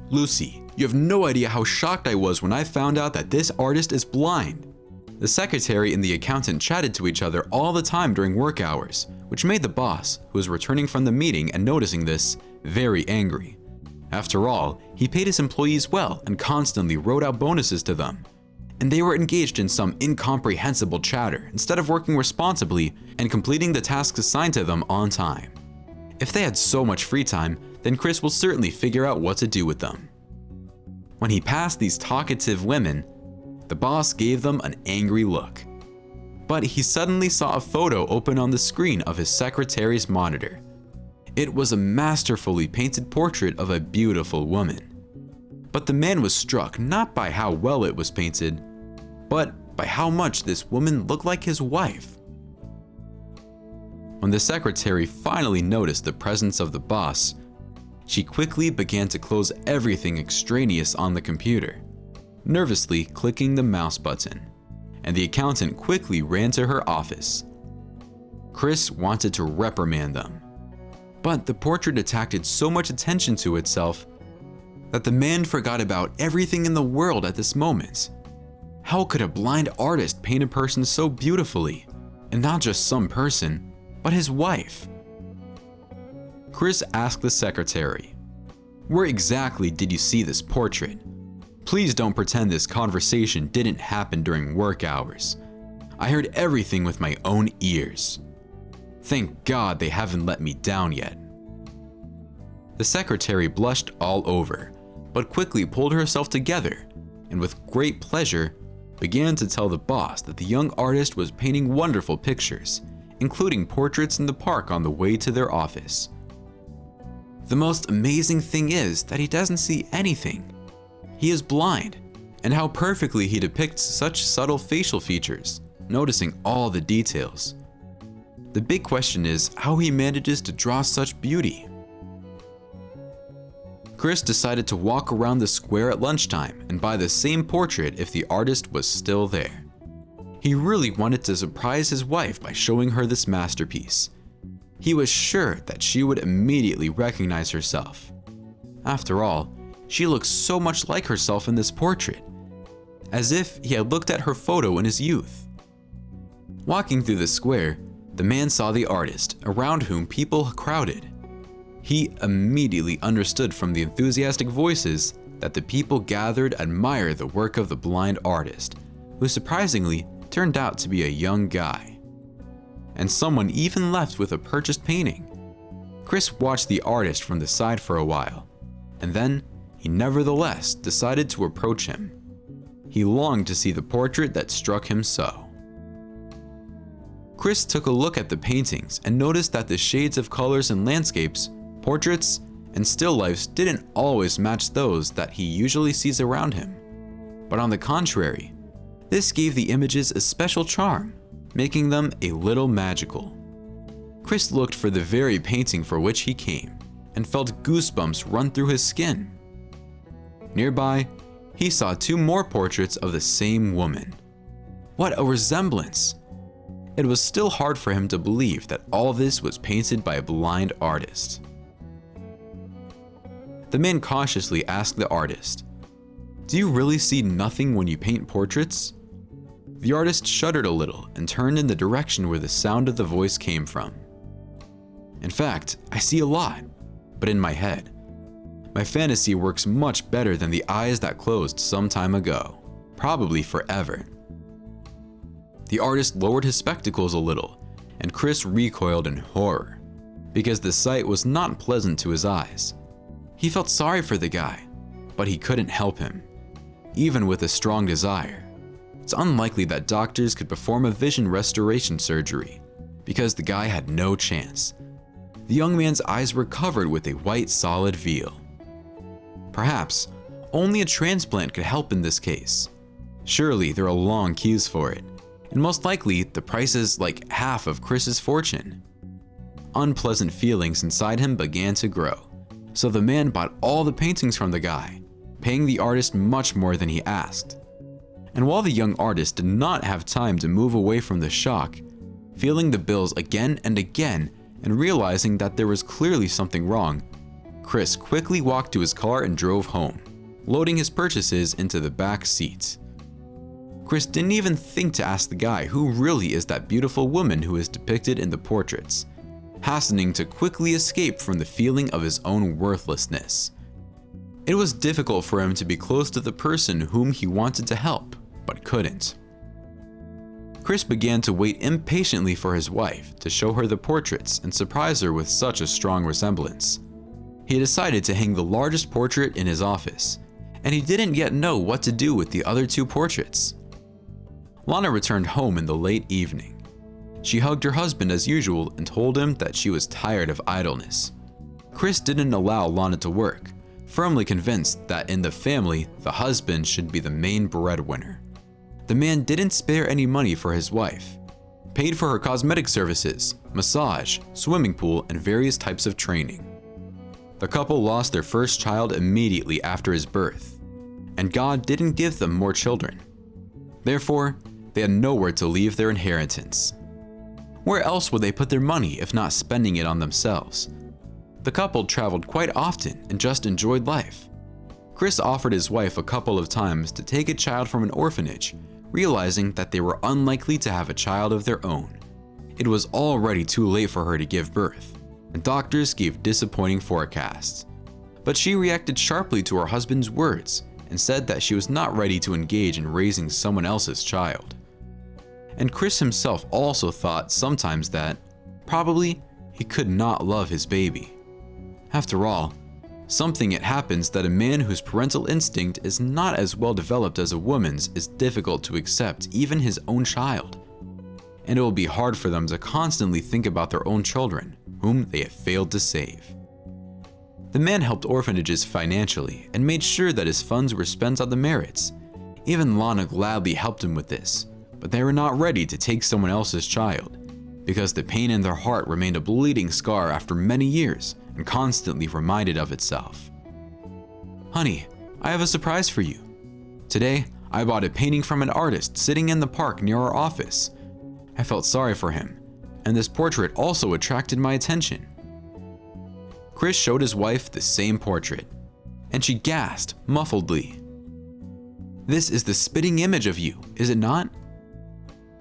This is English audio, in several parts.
"Lucy, you have no idea how shocked I was when I found out that this artist is blind." The secretary and the accountant chatted to each other all the time during work hours, which made the boss, who was returning from the meeting and noticing this, very angry. After all, he paid his employees well and constantly wrote out bonuses to them. And they were engaged in some incomprehensible chatter instead of working responsibly and completing the tasks assigned to them on time. If they had so much free time, then Chris will certainly figure out what to do with them. When he passed these talkative women, the boss gave them an angry look. But he suddenly saw a photo open on the screen of his secretary's monitor. It was a masterfully painted portrait of a beautiful woman. But the man was struck not by how well it was painted, but by how much this woman looked like his wife. When the secretary finally noticed the presence of the boss, she quickly began to close everything extraneous on the computer, nervously clicking the mouse button, and the accountant quickly ran to her office. Chris wanted to reprimand them, but the portrait attracted so much attention to itself that the man forgot about everything in the world at this moment. How could a blind artist paint a person so beautifully, and not just some person, but his wife? Chris asked the secretary, "Where exactly did you see this portrait? Please don't pretend this conversation didn't happen during work hours. I heard everything with my own ears. Thank God they haven't let me down yet." The secretary blushed all over, but quickly pulled herself together and with great pleasure began to tell the boss that the young artist was painting wonderful pictures, including portraits in the park on the way to their office. The most amazing thing is that he doesn't see anything. He is blind, and how perfectly he depicts such subtle facial features, noticing all the details. The big question is how he manages to draw such beauty. Chris decided to walk around the square at lunchtime and buy the same portrait if the artist was still there. He really wanted to surprise his wife by showing her this masterpiece. He was sure that she would immediately recognize herself. After all, she looked so much like herself in this portrait, as if he had looked at her photo in his youth. Walking through the square, the man saw the artist, around whom people crowded. He immediately understood from the enthusiastic voices that the people gathered admire the work of the blind artist, who surprisingly turned out to be a young guy. And someone even left with a purchased painting. Chris watched the artist from the side for a while, and then he nevertheless decided to approach him. He longed to see the portrait that struck him so. Chris took a look at the paintings and noticed that the shades of colors in landscapes, portraits, and still lifes didn't always match those that he usually sees around him. But on the contrary, this gave the images a special charm, making them a little magical. Chris looked for the very painting for which he came and felt goosebumps run through his skin. Nearby, he saw two more portraits of the same woman. What a resemblance! It was still hard for him to believe that all this was painted by a blind artist. The man cautiously asked the artist, "Do you really see nothing when you paint portraits?" The artist shuddered a little and turned in the direction where the sound of the voice came from. "In fact, I see a lot, but in my head. My fantasy works much better than the eyes that closed some time ago, probably forever." The artist lowered his spectacles a little, and Chris recoiled in horror, because the sight was not pleasant to his eyes. He felt sorry for the guy, but he couldn't help him, even with a strong desire. It's unlikely that doctors could perform a vision restoration surgery, because the guy had no chance. The young man's eyes were covered with a white solid veil. Perhaps only a transplant could help in this case. Surely there are long queues for it, and most likely the price is like half of Chris's fortune. Unpleasant feelings inside him began to grow, so the man bought all the paintings from the guy, paying the artist much more than he asked. And while the young artist did not have time to move away from the shock, feeling the bills again and again and realizing that there was clearly something wrong, Chris quickly walked to his car and drove home, loading his purchases into the back seat. Chris didn't even think to ask the guy who really is that beautiful woman who is depicted in the portraits, hastening to quickly escape from the feeling of his own worthlessness. It was difficult for him to be close to the person whom he wanted to help, but couldn't. Chris began to wait impatiently for his wife to show her the portraits and surprise her with such a strong resemblance. He decided to hang the largest portrait in his office, and he didn't yet know what to do with the other two portraits. Lana returned home in the late evening. She hugged her husband as usual and told him that she was tired of idleness. Chris didn't allow Lana to work, firmly convinced that in the family, the husband should be the main breadwinner. The man didn't spare any money for his wife, paid for her cosmetic services, massage, swimming pool, and various types of training. The couple lost their first child immediately after his birth, and God didn't give them more children. Therefore, they had nowhere to leave their inheritance. Where else would they put their money if not spending it on themselves? The couple traveled quite often and just enjoyed life. Chris offered his wife a couple of times to take a child from an orphanage, realizing that they were unlikely to have a child of their own. It was already too late for her to give birth, and doctors gave disappointing forecasts. But she reacted sharply to her husband's words and said that she was not ready to engage in raising someone else's child. And Chris himself also thought sometimes that, probably, he could not love his baby. After all, something it happens that a man whose parental instinct is not as well developed as a woman's is difficult to accept even his own child. And it will be hard for them to constantly think about their own children, whom they have failed to save. The man helped orphanages financially and made sure that his funds were spent on the merits. Even Lana gladly helped him with this, but they were not ready to take someone else's child, because the pain in their heart remained a bleeding scar after many years and constantly reminded of itself. "Honey, I have a surprise for you. Today, I bought a painting from an artist sitting in the park near our office. I felt sorry for him, and this portrait also attracted my attention." Chris showed his wife the same portrait, and she gasped muffledly. "This is the spitting image of you, is it not?"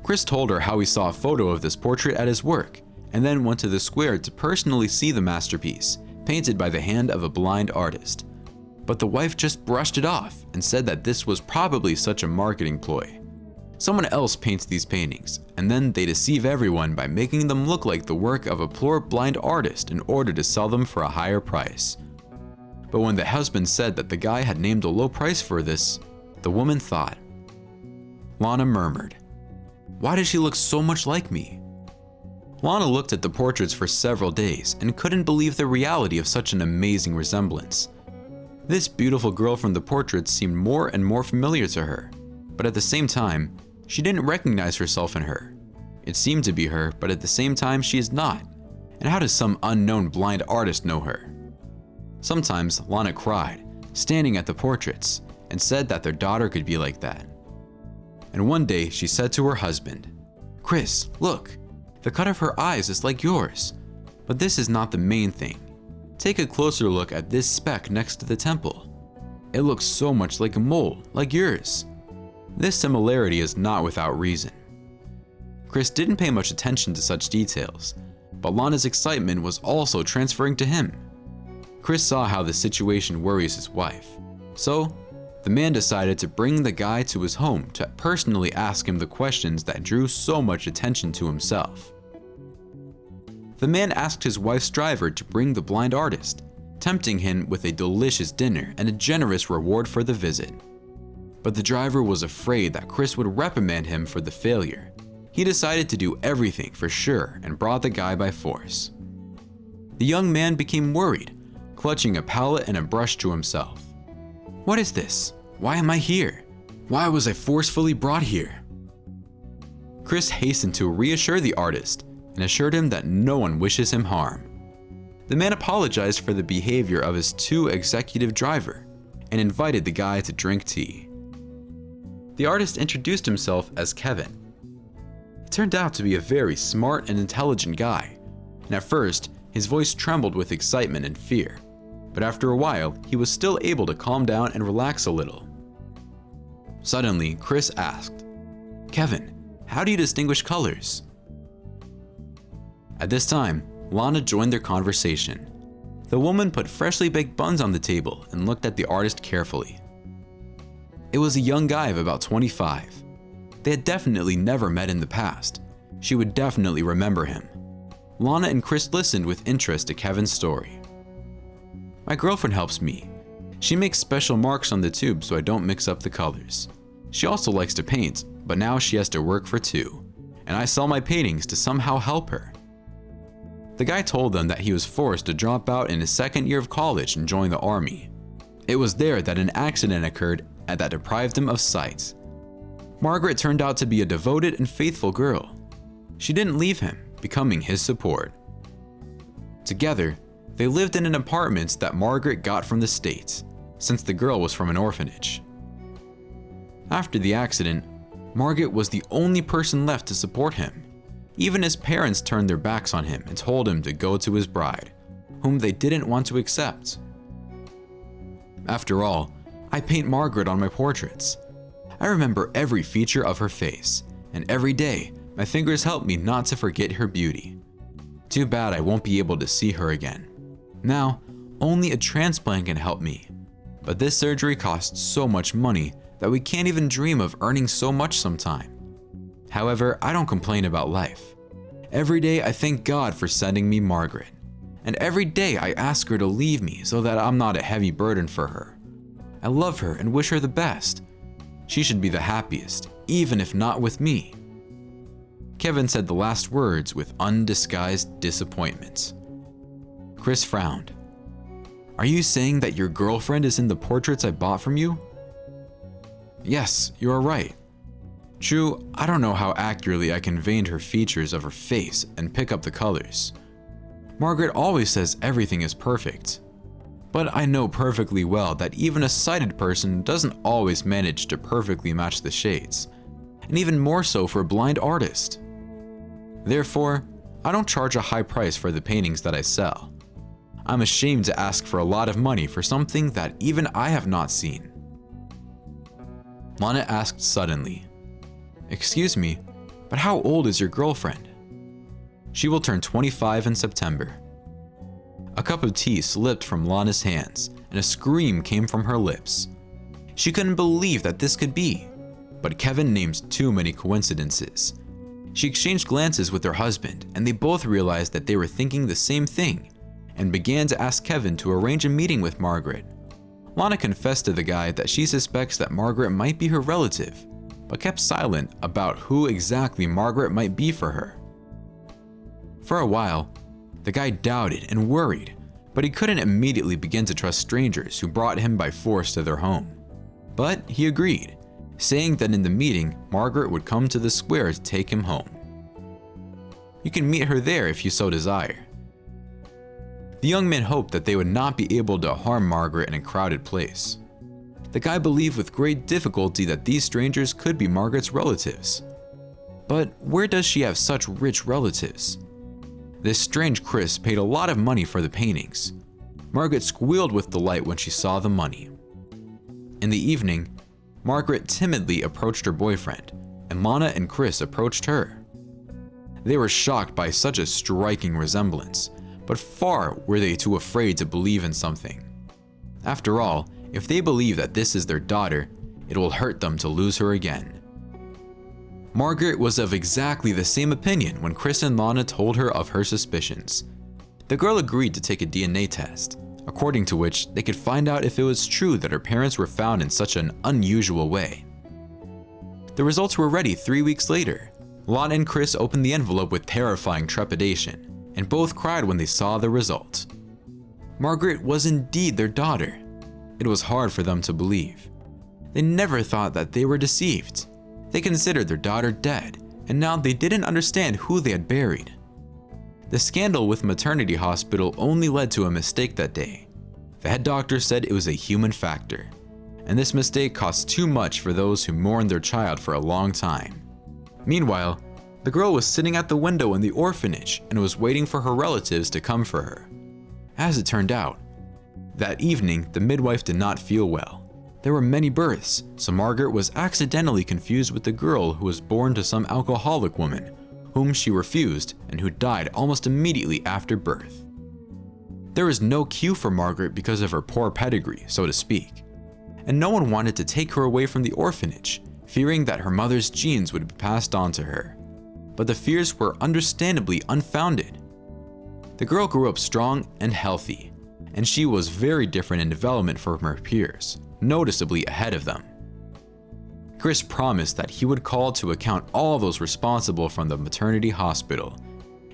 Chris told her how he saw a photo of this portrait at his work, and then went to the square to personally see the masterpiece, painted by the hand of a blind artist. But the wife just brushed it off and said that this was probably such a marketing ploy. Someone else paints these paintings, and then they deceive everyone by making them look like the work of a poor blind artist in order to sell them for a higher price. But when the husband said that the guy had named a low price for this, the woman thought. Lana murmured, "Why does she look so much like me?" Lana looked at the portraits for several days and couldn't believe the reality of such an amazing resemblance. This beautiful girl from the portraits seemed more and more familiar to her, but at the same time, she didn't recognize herself in her. It seemed to be her, but at the same time she is not. And how does some unknown blind artist know her? Sometimes Lana cried, standing at the portraits, and said that their daughter could be like that. And one day she said to her husband, "Chris, look, the cut of her eyes is like yours. But this is not the main thing. Take a closer look at this speck next to the temple. It looks so much like a mole, like yours." This similarity is not without reason. Chris didn't pay much attention to such details, but Lana's excitement was also transferring to him. Chris saw how the situation worries his wife, so the man decided to bring the guy to his home to personally ask him the questions that drew so much attention to himself. The man asked his wife's driver to bring the blind artist, tempting him with a delicious dinner and a generous reward for the visit. But the driver was afraid that Chris would reprimand him for the failure. He decided to do everything for sure and brought the guy by force. The young man became worried, clutching a palette and a brush to himself. "What is this? Why am I here? Why was I forcefully brought here?" Chris hastened to reassure the artist and assured him that no one wishes him harm. The man apologized for the behavior of his too executive driver and invited the guy to drink tea. The artist introduced himself as Kevin. He turned out to be a very smart and intelligent guy, and at first his voice trembled with excitement and fear. but after a while, he was still able to calm down and relax a little. Suddenly, Chris asked, "Kevin, how do you distinguish colors?" At this time, Lana joined their conversation. The woman put freshly baked buns on the table and looked at the artist carefully. It was a young guy of about 25. They had definitely never met in the past. She would definitely remember him. Lana and Chris listened with interest to Kevin's story. "My girlfriend helps me. She makes special marks on the tube so I don't mix up the colors. She also likes to paint, but now she has to work for two, and I sell my paintings to somehow help her." The guy told them that he was forced to drop out in his second year of college and join the army. It was there that an accident occurred that deprived him of sight. Margaret turned out to be a devoted and faithful girl. She didn't leave him, becoming his support. Together, they lived in an apartment that Margaret got from the States, since the girl was from an orphanage. After the accident, Margaret was the only person left to support him. Even his parents turned their backs on him and told him to go to his bride, whom they didn't want to accept. "After all, I paint Margaret on my portraits. I remember every feature of her face, and every day, my fingers help me not to forget her beauty. Too bad I won't be able to see her again. Now, only a transplant can help me. But this surgery costs so much money that we can't even dream of earning so much sometime. However, I don't complain about life. Every day I thank God for sending me Margaret. And every day I ask her to leave me so that I'm not a heavy burden for her. I love her and wish her the best. She should be the happiest, even if not with me." Kevin said the last words with undisguised disappointment. Chris frowned. "Are you saying that your girlfriend is in the portraits I bought from you?" "Yes, you are right. True, I don't know how accurately I conveyed her features of her face and pick up the colors. Margaret always says everything is perfect. But I know perfectly well that even a sighted person doesn't always manage to perfectly match the shades, and even more so for a blind artist. Therefore, I don't charge a high price for the paintings that I sell. I'm ashamed to ask for a lot of money for something that even I have not seen." Lana asked suddenly, "Excuse me, but how old is your girlfriend?" "She will turn 25 in September." A cup of tea slipped from Lana's hands, and a scream came from her lips. She couldn't believe that this could be, but Kevin named too many coincidences. She exchanged glances with her husband, and they both realized that they were thinking the same thing, and began to ask Kevin to arrange a meeting with Margaret. Lana confessed to the guy that she suspects that Margaret might be her relative, but kept silent about who exactly Margaret might be for her. For a while, the guy doubted and worried, but he couldn't immediately begin to trust strangers who brought him by force to their home. But he agreed, saying that in the meeting, Margaret would come to the square to take him home. You can meet her there if you so desire. The young man hoped that they would not be able to harm Margaret in a crowded place. The guy believed with great difficulty that these strangers could be Margaret's relatives. But where does she have such rich relatives? This strange Chris paid a lot of money for the paintings. Margaret squealed with delight when she saw the money. In the evening, Margaret timidly approached her boyfriend, and Lana and Chris approached her. They were shocked by such a striking resemblance, but far were they too afraid to believe in something. After all, if they believe that this is their daughter, it will hurt them to lose her again. Margaret was of exactly the same opinion when Chris and Lana told her of her suspicions. The girl agreed to take a DNA test, according to which they could find out if it was true that her parents were found in such an unusual way. The results were ready 3 weeks later. Lana and Chris opened the envelope with terrifying trepidation, and both cried when they saw the result. Margaret was indeed their daughter. It was hard for them to believe. They never thought that they were deceived. They considered their daughter dead, and now they didn't understand who they had buried. The scandal with maternity hospital only led to a mistake that day. The head doctor said it was a human factor, and this mistake cost too much for those who mourned their child for a long time. Meanwhile, the girl was sitting at the window in the orphanage and was waiting for her relatives to come for her. As it turned out, That evening, the midwife did not feel well. There were many births, so Margaret was accidentally confused with the girl who was born to some alcoholic woman, whom she refused and who died almost immediately after birth. There was no cue for Margaret because of her poor pedigree, so to speak, and no one wanted to take her away from the orphanage, fearing that her mother's genes would be passed on to her. But the fears were understandably unfounded. The girl grew up strong and healthy, and she was very different in development from her peers, noticeably ahead of them. Chris promised that he would call to account all those responsible from the maternity hospital,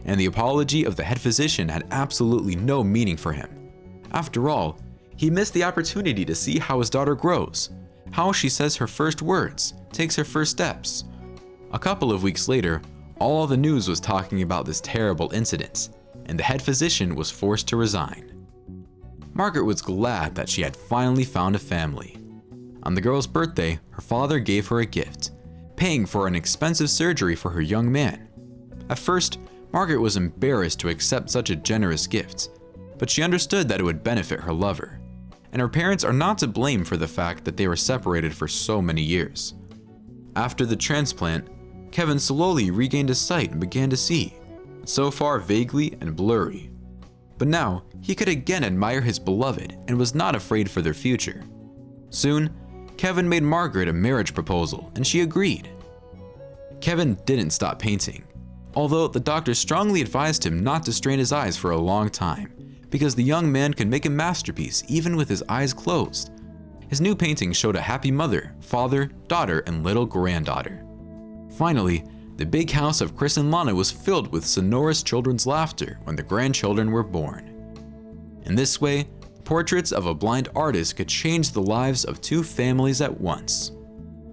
and the apology of the head physician had absolutely no meaning for him. After all, he missed the opportunity to see how his daughter grows, how she says her first words, takes her first steps. A couple of weeks later, all the news was talking about this terrible incident, and the head physician was forced to resign. Margaret was glad that she had finally found a family. On the girl's birthday, her father gave her a gift, paying for an expensive surgery for her young man. At first, Margaret was embarrassed to accept such a generous gift, but she understood that it would benefit her lover, and her parents are not to blame for the fact that they were separated for so many years. After the transplant, Kevin slowly regained his sight and began to see, so far vaguely and blurry. But now, he could again admire his beloved and was not afraid for their future. Soon, Kevin made Margaret a marriage proposal, and she agreed. Kevin didn't stop painting, although the doctor strongly advised him not to strain his eyes for a long time, because the young man could make a masterpiece even with his eyes closed. His new painting showed a happy mother, father, daughter, and little granddaughter. Finally, the big house of Chris and Lana was filled with sonorous children's laughter when the grandchildren were born. In this way, portraits of a blind artist could change the lives of two families at once.